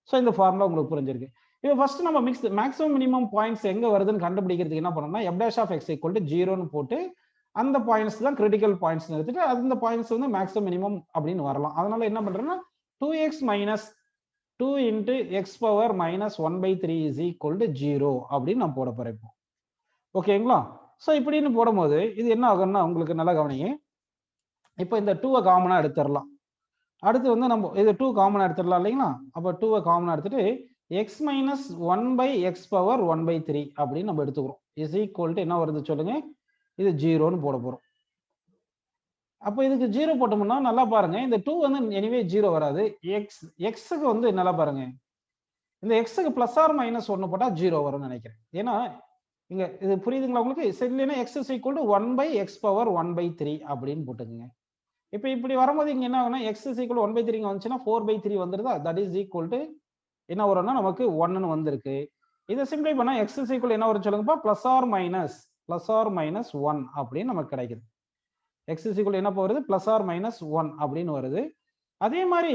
Speaker 1: ஸோ இந்த ஃபார்முலா உங்களுக்கு புரிஞ்சிருக்கு. இப்போ ஃபர்ஸ்ட் நம்ம மேக்ஸிமம் மினிமம் பாயிண்ட்ஸ் எங்க வருதுன்னு கண்டுபிடிக்கிறதுக்கு என்ன பண்ணணும்னா f dash of x equal to 0ன்னு போட்டு அந்த பாயிண்ட்ஸ் தான் கிரிட்டிக்கல் பாயிண்ட்ஸ் எடுத்துட்டு அந்த பாயிண்ட்ஸ் வந்து மேக்ஸிமம் மினிமம் அப்படின்னு வரலாம். அதனால என்ன பண்றேன்னா 2x minus 2 into x power minus 1/3 is equal to 0 அப்படின்னு நான் போட போறேன் இப்போ. ஓகேங்களா? ஸோ இப்படின்னு போடும்போது இது என்ன ஆகும்னா உங்களுக்கு நல்லா கவனிங்க. இப்போ இந்த 2 காமனா எடுத்துடலாம். அடுத்து வந்து நம்ம இது 2 காமனா எடுத்துடலாம் இல்லைங்களா? அப்போ 2 காமனா எடுத்துட்டு x minus 1/x power 1/3 அப்படின்னு நம்ம எடுத்துக்கிறோம். is equal to என்ன வருது சொல்லுங்க, இது 0ன்னு போட போறோம். அப்போ இதுக்கு 0 போட்டோம்னா நல்லா பாருங்க, இந்த 2 வந்து எனிவே 0 வராது. எக்ஸுக்கு வந்து நல்லா பாருங்க, இந்த எக்ஸுக்கு பிளஸ் ஆர் மைனஸ் 1 போட்டா 0 வரும்னு நினைக்கிறேன். ஏன்னா இங்க இது புரியுதுங்களா உங்களுக்கு? இல்லைன்னா x is equal to 1/x power 1/3 அப்படின்னு போட்டுக்கோங்க. இப்போ இப்படி வரும்போது இங்க என்ன ஆகும்னா x is equal to 1/3 வந்துச்சுன்னா 4/3 வந்துருதா, தட் இஸ் ஈக்குவல் டு என்ன வரும்னா நமக்கு 1ன்னு வந்திருக்கு. இதை சிம்பிளை பண்ணா x is equal என்ன வரும் சொல்லுங்கப்பா, பிளஸ் ஆர் மைனஸ் 1 அப்படின்னு நமக்கு கிடைக்குது. x is equal என்ன போறது, பிளஸ் ஆர் மைனஸ் 1 அப்படின்னு வருது. அதே மாதிரி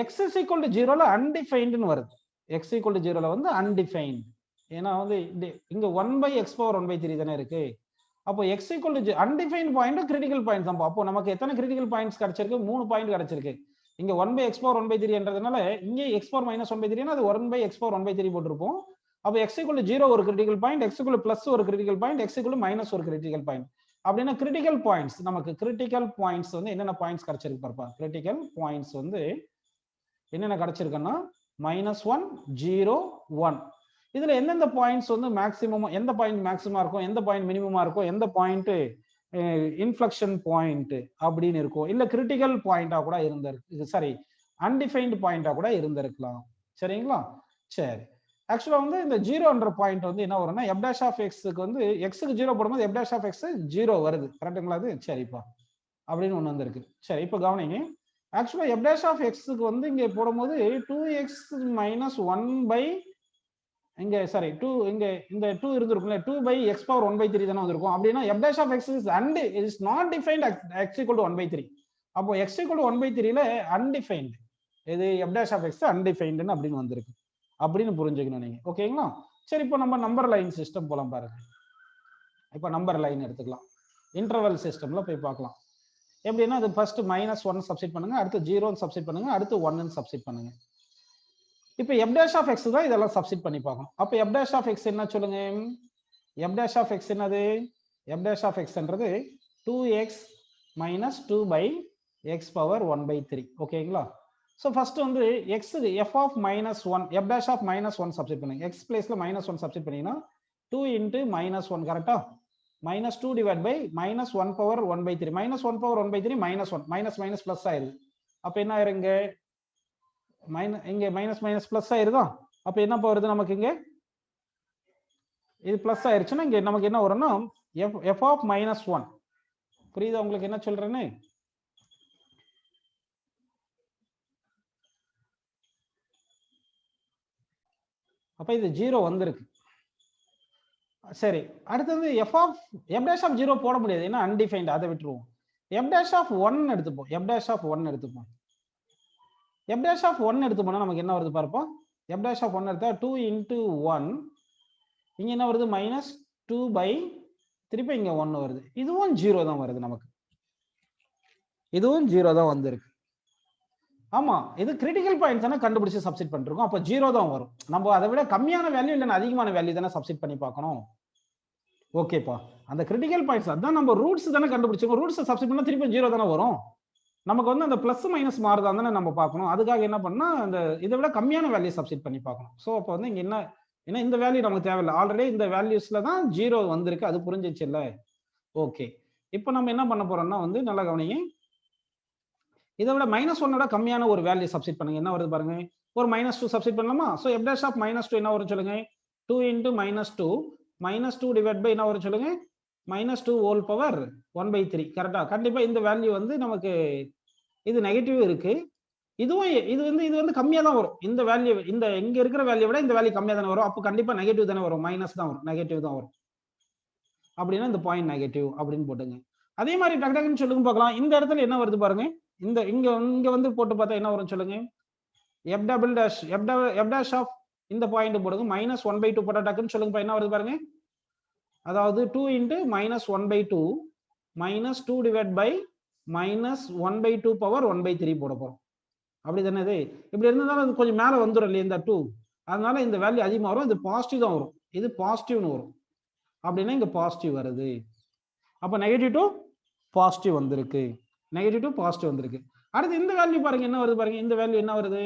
Speaker 1: x is equal to 0ல அன்டிஃபைன்டுன்னு வருது. x equal to 0ல வந்து அன்டிஃபைன்டு. ஏன்னா வந்து இங்க 1/x power 1/3 தானே இருக்கு. அப்போ x equal to undefined point critical point தான். அப்போ நமக்கு எத்தனை கிரிட்டிக்கல் பாயிண்ட்ஸ் கிடைச்சிருக்கு, 3 பாயிண்ட் கிடைச்சிருக்கு. இங்க 1/x power 1/3 என்றதுனால இங்கே x power minus 1/3 அது 1/x power 1/3 போட்டிருப்போம். அப்போ x equal to 0 ஒரு critical point, x equal to plus ஒரு critical point, x equal to minus ஒரு கிரிட்டிக்கல் பாயிண்ட். அப்படின்னா கிரிட்டிக்கல் பாயிண்ட்ஸ் நமக்கு கிரிட்டிக்கல் பாயிண்ட்ஸ் வந்து என்னென்ன பாயிண்ட்ஸ் கிடைச்சிருக்கு பாருப்பா. கிரிட்டிக்கல் பாயிண்ட்ஸ் வந்து என்னென்ன கிடைச்சிருக்குன்னா -1 0 1. இதுல எந்தெந்த பாயிண்ட்ஸ் வந்து மேக்ஸிமம், எந்த பாயிண்ட் மேக்ஸிமமா இருக்கும், எந்த பாயிண்ட் மினிமமா இருக்கும், எந்த பாயிண்ட் இன்ஃப்ளெக்ஷன் பாயிண்ட் அப்படின்னு இருக்கும், இல்ல கிரிட்டிக்கல் பாயிண்டா கூட இருந்திருக்கு, சாரி அன்டிஃபைன்டு பாயிண்டா கூட இருந்திருக்கலாம். சரிங்களா? சரி, ஆக்சுவலா வந்து இந்த 0ன்ற பாயிண்ட் வந்து என்ன வரும்னா f dash of x க்கு வந்து x க்கு 0 போடும்போது f dash of x 0 வருது. கரெக்ட்டுங்களா? அது சரிப்பா அப்படின்னு ஒண்ணு வந்திருக்கு. சரி, இப்போ கவனிங்க. ஆக்சுவலா f dash of x க்கு வந்து இங்க போடும்போது 2x minus 1 இங்க சாரி 2 இங்க இந்த 2 இருந்திருக்கும்ல, 2/x power 1/3 தானே வந்திருக்கும். அப்படின்னா f dash of x is not defined x equal to 1/3. அப்போ x equal to 1/3ல அன்டிஃபைன்டு, இது f dash of x அன்டிஃபைன்டுன்னு அப்படின்னு வந்திருக்கு. அப்படின்னு புரிஞ்சுக்கணும் நீங்க. ஓகேங்களா? சரி, இப்போ நம்ம நம்பர் லைன் சிஸ்டம் போலாம் பாருங்க. இப்போ நம்பர் லைன் எடுத்துக்கலாம். இன்டர்வல் சிஸ்டம்ல போய் பார்க்கலாம். எப்படின்னா அது ஃபர்ஸ்ட் -1 சப்ஸ்டிட் பண்ணுங்க, அடுத்து 0 சப்ஸ்டிட் பண்ணுங்க, அடுத்து 1 சப்ஸ்டிட் பண்ணுங்க. இப்போ f dash of x தான் இதெல்லாம் சப்ஸ்டிட் பண்ணி பார்க்கணும். அப்போ f dash of x என்ன சொல்லுங்க, f dash of x என்னது, f dash of x என்றது 2x minus 2/x power 1/3. ஓகேங்களா? ஸோ ஃபர்ஸ்ட் வந்து x f of minus one f dash of minus one substitute பண்ணுங்க. எக்ஸ் பிளேஸ்ல மைனஸ் ஒன் சப்ஸ்டிட் பண்ணீங்கன்னா 2 into minus one கரெக்டா, minus 2 divide by minus 1 power 1/3 minus 1 power 1/3 minus 1 minus minus plus ஆயிருது. அப்ப என்ன ஆயிருங்க, இங்க மைனஸ் மைனஸ் பிளஸ் ஆயிருதா. அப்ப என்ன வருது நமக்கு, இங்க இது பிளஸ் ஆயிருச்சுன்னா இங்க நமக்கு என்ன வரும்னா எஃப் ஆஃப் மைனஸ் ஒன். புரியுதா உங்களுக்கு என்ன சொல்றேன்னு? அப்ப இது 0 வந்திருக்கு. சரி, அடுத்தது எஃப் டேஷ் ஆஃப் 0 போட முடியாது, ஏன்னா அன்டிஃபைன்ட், அதை விட்டுருவோம். எஃப் டேஷ் ஆஃப் 1 எடுத்துப்போம். எஃப் டேஷ் ஆஃப் 1 எடுத்துப்போம். எஃப் டேஷ் ஆஃப் 1 எடுத்துப்போனா நமக்கு என்ன வருது பார்ப்போம். எஃப் டேஷ் ஆஃப் 1 எடுத்தா 2 இன்ட்டு 1, இங்க என்ன வருது மைனஸ் 2 பை திருப்பி இங்க 1 வருது. இதுவும் 0 தான் வருது நமக்கு, இதுவும் 0 தான் வந்திருக்கு. ஆமா, இது கிரிட்டிக்கல் பாயிண்ட் தானே கண்டுபிடிச்சு சப்ஸ்டிட் பண்ணிருக்கோம். அப்ப 0 தான் வரும். நம்ம அதை விட கம்மியான வேல்யூ இல்லைன்னா அதிகமான வேல்யூ தானே சப்ஸ்டிட் பண்ணி பார்க்கணும். ஓகேப்பா, அந்த கிரிட்டிக்கல் பாயிண்ட்ஸ் அதான் நம்ம ரூட்ஸ் தானே கண்டுபிடிச்சிருக்கோம். ரூட்ஸ் சப்ஸ்டிட் பண்ணா திருப்பி 0 தானே வரும். நமக்கு வந்து அந்த பிளஸ் மைனஸ் மாறுதான் தானே நம்ம பார்க்கணும். அதுக்காக என்ன பண்ணா அந்த இதை விட கம்மியான வேல்யூ சப்ஸ்டிட் பண்ணி பார்க்கணும். ஸோ அப்போ வந்து இங்க என்ன இந்த வேல்யூ நமக்கு தேவையில்லை, ஆல்ரெடி இந்த வேல்யூஸ்ல தான் 0 வந்திருக்கு, அது புரிஞ்சிச்சு இல்ல. ஓகே, இப்போ நம்ம என்ன பண்ண போறோம்னா வந்து நல்லா கவனிங்க, இதை விட மைனஸ் ஒன்னோட கம்மியான ஒரு வேல்யூ சப்ஸ்டிட் பண்ணுங்க. என்ன வருது பாருங்க, ஒரு மைனஸ் 2 சப்ஸ்டிட் பண்ணலாமா. So F dash of minus 2 என்ன வரும் சொல்லுங்க, 2 into minus 2 minus 2 divide by என்ன வரும் சொல்லுங்க, மைனஸ் 2 ஹோல் பவர் 1/3 கரெக்டா. கண்டிப்பா இந்த வேல்யூ வந்து நமக்கு இது நெகட்டிவ் இருக்கு, இதுவும் இது வந்து கம்மியா தான் வரும். இந்த வேல்யூ இந்த இங்க இருக்கிற வேல்யூ விட இந்த வேல்யூ கம்மியா தானே வரும். அப்போ கண்டிப்பா நெகட்டிவ் தானே வரும், மைனஸ் தான் வரும், நெகட்டிவ் தான் வரும். அப்படின்னா இந்த பாயிண்ட் நெகட்டிவ் அப்படின்னு போட்டுங்க. அதே மாதிரி டக்கு டக்குன்னு சொல்லுங்க பார்க்கலாம். இந்த இடத்துல என்ன வருது பாருங்க, இந்த இங்க வந்து போட்டு பார்த்தா என்ன வரும் சொல்லுங்க, f double dash f dash of இந்த பாயிண்ட் போடுங்க, மைனஸ் 1/2 போட்டா டக்குன்னு சொல்லுங்க என்ன வருது பாருங்க. அதாவது 2 into minus 1/2 minus 2 divide by minus 1/2 power 1/3 போட போறோம். அப்படி தானே இது. இப்படி இருந்தாலும் அது கொஞ்சம் மேல வந்துடும் இல்லையா இந்த 2, அதனால இந்த வேல்யூ அதிகமாக வரும். இது பாசிட்டிவ் தான் வரும், இது பாசிட்டிவ்னு வரும். அப்படின்னா இங்க பாசிட்டிவ் வருது. அப்ப நெகட்டிவ் டு பாசிட்டிவ் வந்திருக்கு, நெகட்டிவ் டு பாசிட்டிவ் வந்திருக்கு. அடுத்து இந்த வேல்யூ பாருங்க என்ன வருது பாருங்க, இந்த வேல்யூ என்ன வருது,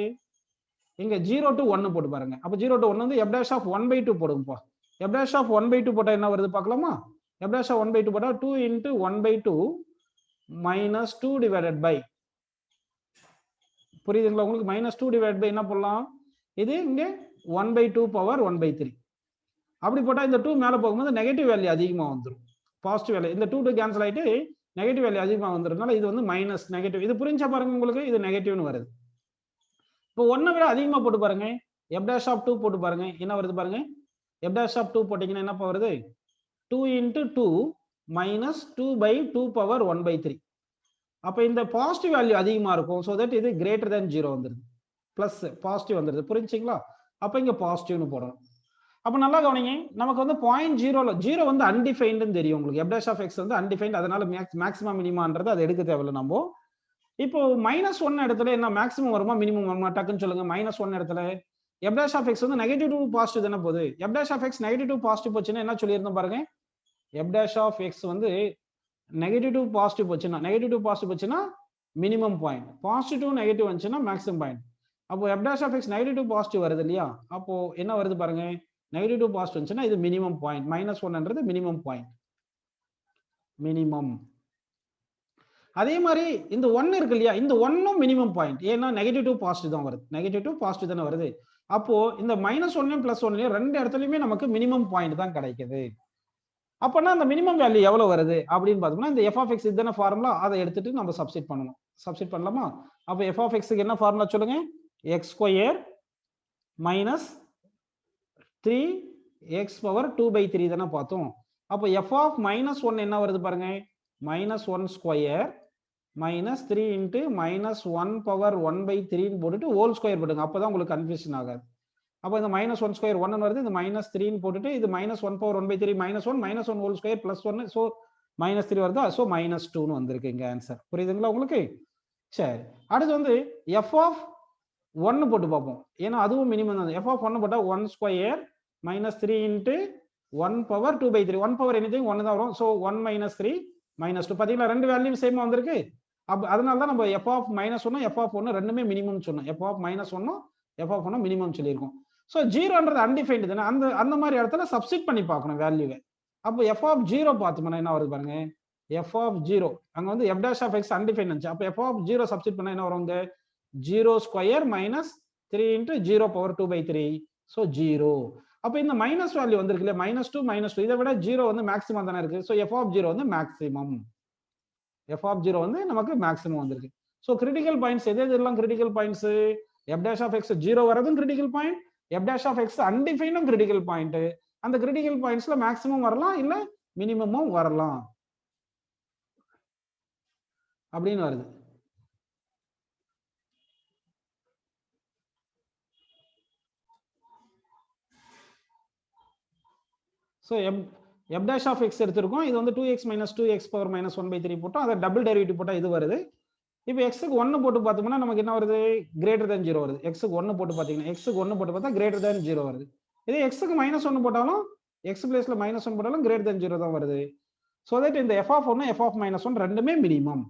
Speaker 1: இங்க 0 to 1 போட்டு பாருங்க. அப்ப 0 to 1 வந்து எஃப் டேஷ் ஆஃப் 1/2 போடுங்கப்பா. எஃப் டேஷ் ஆஃப் 1/2 போட்டா என்ன வருது பார்க்கலாமா. எஃப் டேஷ் ஆஃப் 1/2 போட்டா 2 இன்ட்டு 1/2 மைனஸ் 2 டிவைடட் பை, புரியுதுங்களா உங்களுக்கு, மைனஸ் 2 டிவைட் பை என்ன போடலாம், இது இங்க 1/2 பவர் 1/3. அப்படி போட்டா இந்த 2 மேல போகும்போது நெகட்டிவ் வேல்யூ அதிகமா வந்துடும், பாசிட்டிவ் வேல்யூ இந்த 2 கேன்சல் ஆயிட்டு நெகட்டிவ் வேல்யூ அதிகமா வந்துடுறதுனால இது வந்து மைனஸ் நெகட்டிவ். இது புரிஞ்சா பாருங்க உங்களுக்கு, இது நெகட்டிவ்னு வருது. இப்போ 1 விட அதிகமா போட்டு பாருங்க, எஃப் டேஷ் ஆஃப் 2 போட்டு பாருங்க என்ன வருது பாருங்க. எஃப் டேஷ் ஆஃப் 2 போட்டீங்கன்னா என்ன வருது, 2 இன்ட்டு 2 மைனஸ் 2/2 பவர் 1/3. அப்ப இந்த பாசிட்டிவ் வேல்யூ அதிகமா இருக்கும். சோ தட் இது கிரேட்டர் than 0 வந்துருது, பிளஸ் பாசிட்டிவ் வந்துருது. புரிஞ்சுங்களா. அப்ப இங்க பாசிட்டிவ்னு போடணும். அப்ப நல்லா கவனிங்க, நமக்கு வந்து 0 வந்து அன்டிஃபைன்டுன்னு தெரியும் உங்களுக்கு. எஃப் டேஷ் ஆஃப் எக்ஸ் வந்து அன்டிஃபைன்ட், அதனால மேக்ஸிமம் மினிமான்றது அது எடுக்க தேவையில்லை நம்ம. இப்போ மைனஸ் 1 இடத்துல என்ன மேக்ஸிமம் வருமா மினிமம் வருமா டக்குன்னு சொல்லுங்க. மைனஸ் 1 இடத்துல எஃப் டேஷ் ஆஃப் எக்ஸ் வந்து நெகட்டிவ் டு பாசிட்டிவ் தானே போகுது. F dash of x negative to positive போச்சுன்னா என்ன சொல்லியிருந்தோம் பாருங்க, எஃப் டேஷ் ஆஃப் எக்ஸ் வந்து நெகட்டிவ் டு பாசிட்டிவ் போச்சுன்னா minimum point, positive to negative வந்துச்சுன்னா மேக்ஸிமம் பாயிண்ட். அப்போ f dash of x negative to positive வருது இல்லையா, அப்போ என்ன வருது பாருங்க, நெகட்டிவ் டு பாசிட்டிவ் வந்துச்சுன்னா இது மினிமம் பாயிண்ட், மைனஸ் 1ன்றது மினிமம் பாயிண்ட், மினிமம். அதே மாதிரி இந்த 1 இருக்கு இல்லையா, இந்த 1ம் மினிமம் பாயிண்ட், ஏன்னா நெகட்டிவ் டு பாசிட்டிவ் தான் வருது, நெகட்டிவ் டு பாசிட்டிவ் தானே வருது. அப்போ இந்த மைனஸ் 1லையும் பிளஸ் 1லையும் ரெண்டு இடத்துலயுமே நமக்கு மினிமம் பாயிண்ட் தான் கிடைக்குது. அப்பனா அந்த மினிமம் வேல்யூ எவ்வளவு வருது அப்படின்னு பார்த்தோம்னா, இந்த எஃப் ஆஃப் எக்ஸ் இதுதான ஃபார்முலா, அதை எடுத்துட்டு நம்ம சப்ஸ்டிட் பண்ணணும். சப்ஸ்டிட் பண்ணலாமா. அப்ப எஃப் ஆஃப் எக்ஸ்க்கு என்ன ஃபார்முலா சொல்லுங்க, X square minus 3x power 2/3 தானே பார்த்தோம். அப்போ எஃப் ஆஃப் மைனஸ் 1 என்ன வருது பாருங்க, minus 1 square minus 3 into minus 1 power 1/3 போட்டுட்டு ஹோல் ஸ்கொயர் போட்டுங்க, அப்பதான் உங்களுக்கு கன்ஃபியூஷன் ஆகாது. அப்போ இந்த மைனஸ் 1 ஸ்கொயர் 1 வருது, இது மைனஸ் 3 போட்டுட்டு இது minus 1 power 1/3 minus 1 whole square plus 1, so minus 3 வருதா, ஸோ மைனஸ் 2ன்னு வந்திருக்கு இங்க ஆன்சர். புரியுதுங்களா உங்களுக்கு. சரி, அடுத்து வந்து எஃப் ஆஃப் 1 போட்டு பார்ப்போம், ஏன்னா அதுவும் மினிமம் தான். எஃப் ஆஃப் 1 போட்டா 1 square minus 3 into 1 power 2/3, 1 power anything 1 தான் வரும். ஸோ 1 மைனஸ் 3 மைனஸ் 2, பார்த்தீங்களா ரெண்டு வேல்யூ சேமா வந்திருக்கு. அதனால தான் நம்ம எஃப் ஆஃப் மைனஸ் ஒன்னும் எஃப் ஆஃப் ஒன்னு ரெண்டுமே மினிமம் சொன்னோம். எஃப் ஆஃப் மைனஸ் ஒன்னும் எஃப் ஆஃப் ஒன்னும் மினிமம் சொல்லியிருக்கோம். ஸோ ஜீரோன்றது அன்டிஃபைன்டு தானே, அந்த மாதிரி இடத்துல சப்ஸ்டிட் பண்ணி பார்க்கணும் வேல்யூவை. அப்போ எஃப் ஆஃப் ஜீரோ பார்த்தோம்னா என்ன வருது பாருங்க, எஃப் ஆஃப் ஜீரோ அங்க வந்து f dash of x undefined இருந்துச்சு. அப்போ எஃப் ஆஃப் ஜீரோ சப்ஸ்டிட் பண்ணா என்ன வரும், zero square minus 3 into 0 power 2/3. So zero. அப்போ இந்த மைனஸ் வேல்யூ வந்திருக்கு இல்லையா, -2 இதை விட ஜீரோ வந்து மேக்ஸிமம் தானே இருக்கு. ஸோ எஃப் ஆஃப் ஜீரோ வந்து மேக்ஸிமம், எஃப் ஆஃப் ஜீரோ வந்து நமக்கு மேக்ஸிமம் வந்திருக்கு. ஸோ கிரிட்டிக்கல் பாயிண்ட்ஸ் எது எதெல்லாம் critical points, F dash of X zero வரதும் critical point, F dash of X அன்டிஃபைனும் கிரிட்டிக்கல் பாயிண்ட். அந்த கிரிட்டிக்கல் பாயிண்ட்ஸ்ல மேக்ஸிமம் வரலாம் இல்ல மினிமமும் வரலாம் அப்படின்னு வருது. So F dash of X எடுத்திருக்கோம். இது வந்து 2x minus 2x power minus 1/3 போட்டோம். அதை டபுள் டெரிவேட்டிவ் போட்டால் இது வருது. இப்போ எக்ஸுக்கு 1 போட்டு பார்த்தோம்னா நமக்கு என்ன வருது, கிரேட்டர் தேன் 0 வருது. எக்ஸுக்கு 1 போட்டு பார்த்தீங்கன்னா எக்ஸுக்கு 1 போட்டு பார்த்தா கிரேட்டர் தேன் 0 வருது. இதே எக்ஸுக்கு -1 போட்டாலும் எக்ஸ் பிளேஸ்ல -1 போட்டாலும் கிரேட்டர் தேன் 0 தான் வருது. ஸோ தட் இந்த எஃப் ஆஃப் ஒன்று எஃப் ஆஃப் -1 ரெண்டுமே மினிமம்.